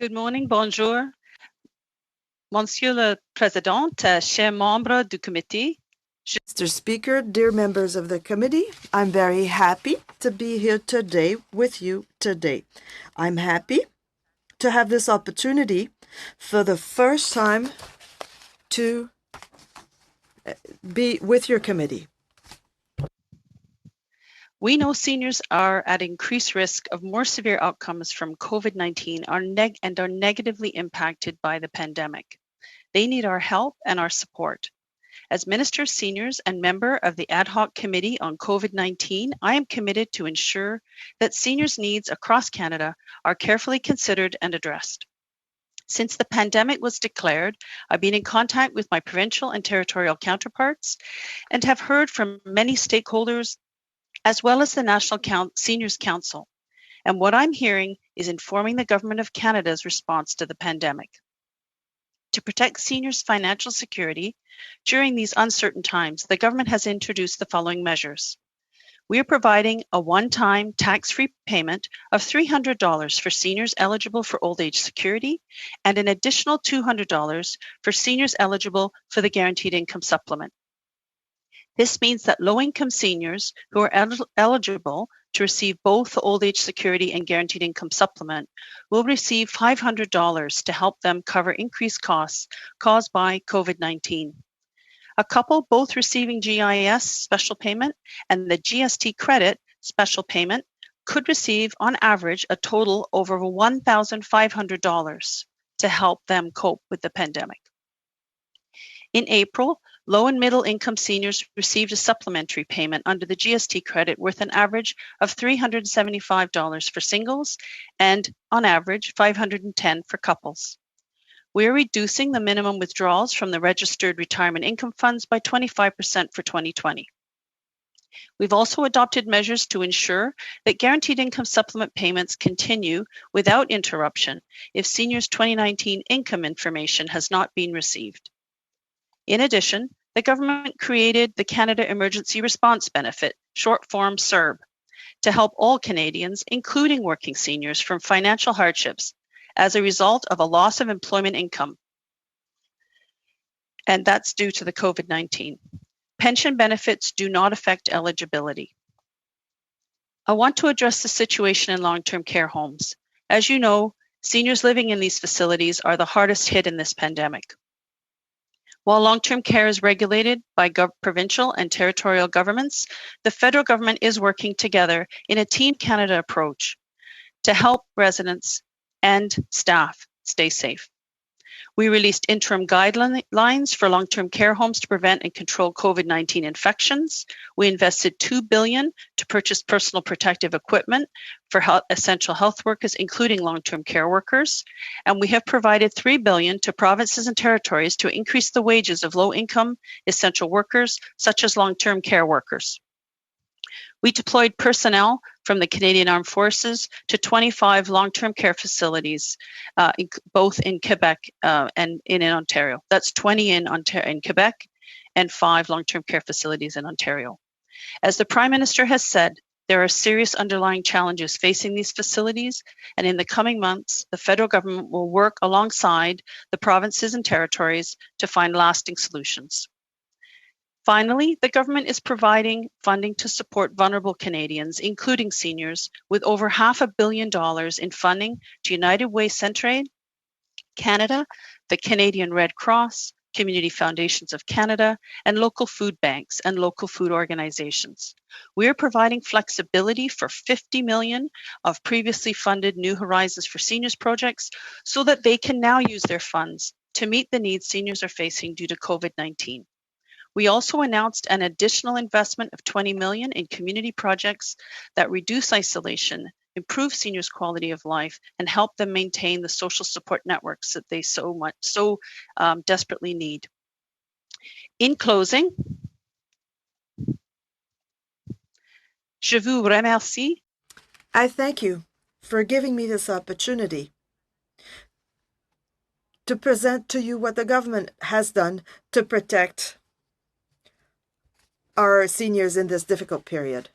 Good morning, bonjour. Monsieur le Président, chers membres du committee. Mr. Speaker, dear members of the committee, I'm very happy to be here today with you today. I'm happy to have this opportunity for the first time to be with your committee. We know seniors are at increased risk of more severe outcomes from COVID-19 and are negatively impacted by the pandemic. They need our help and our support. As Minister of Seniors and member of the Ad Hoc Committee on COVID-19, I am committed to ensure that seniors' needs across Canada are carefully considered and addressed. Since the pandemic was declared, I've been in contact with my provincial and territorial counterparts and have heard from many stakeholders as well as the National Seniors Council. And what I'm hearing is informing the Government of Canada's response to the pandemic. To protect seniors' financial security during these uncertain times, the government has introduced the following measures. We are providing a one-time tax-free payment of $300 for seniors eligible for old age security and an additional $200 for seniors eligible for the guaranteed income supplement. This means that low-income seniors who are eligible to receive both the old age security and guaranteed income supplement will receive $500 to help them cover increased costs caused by COVID-19. A couple both receiving GIS special payment and the GST credit special payment could receive on average a total over $1,500 to help them cope with the pandemic. In April, low and middle income seniors received a supplementary payment under the GST credit worth an average of $375 for singles and on average $510 for couples. We are reducing the minimum withdrawals from the registered retirement income funds by 25% for 2020. We've also adopted measures to ensure that guaranteed income supplement payments continue without interruption if seniors' 2019 income information has not been received. In addition, the government created the Canada Emergency Response Benefit, short form CERB, to help all Canadians, including working seniors, from financial hardships as a result of a loss of employment income. And that's due to the COVID-19. Pension benefits do not affect eligibility. I want to address the situation in long-term care homes. As you know, seniors living in these facilities are the hardest hit in this pandemic. While long-term care is regulated by provincial and territorial governments, the federal government is working together in a Team Canada approach to help residents and staff stay safe. We released interim guidelines for long-term care homes to prevent and control COVID-19 infections. We invested $2 billion to purchase personal protective equipment for essential health workers, including long-term care workers. And we have provided $3 billion to provinces and territories to increase the wages of low-income essential workers, such as long-term care workers. We deployed personnel from the Canadian Armed Forces to 25 long-term care facilities, both in Quebec and in Ontario. That's 20 in Quebec and 5 long-term care facilities in Ontario. As the Prime Minister has said, there are serious underlying challenges facing these facilities, and in the coming months, the federal government will work alongside the provinces and territories to find lasting solutions. Finally, the government is providing funding to support vulnerable Canadians, including seniors, with over $500 million in funding to United Way Centraide, Canada, the Canadian Red Cross, Community Foundations of Canada, and local food banks and local food organizations. We are providing flexibility for $50 million of previously funded New Horizons for Seniors projects so that they can now use their funds to meet the needs seniors are facing due to COVID-19. We also announced an additional investment of $20 million in community projects that reduce isolation, improve seniors' quality of life, and help them maintain the social support networks that they so desperately need. In closing, je vous remercie. I thank you for giving me this opportunity to present to you what the government has done to protect our seniors in this difficult period.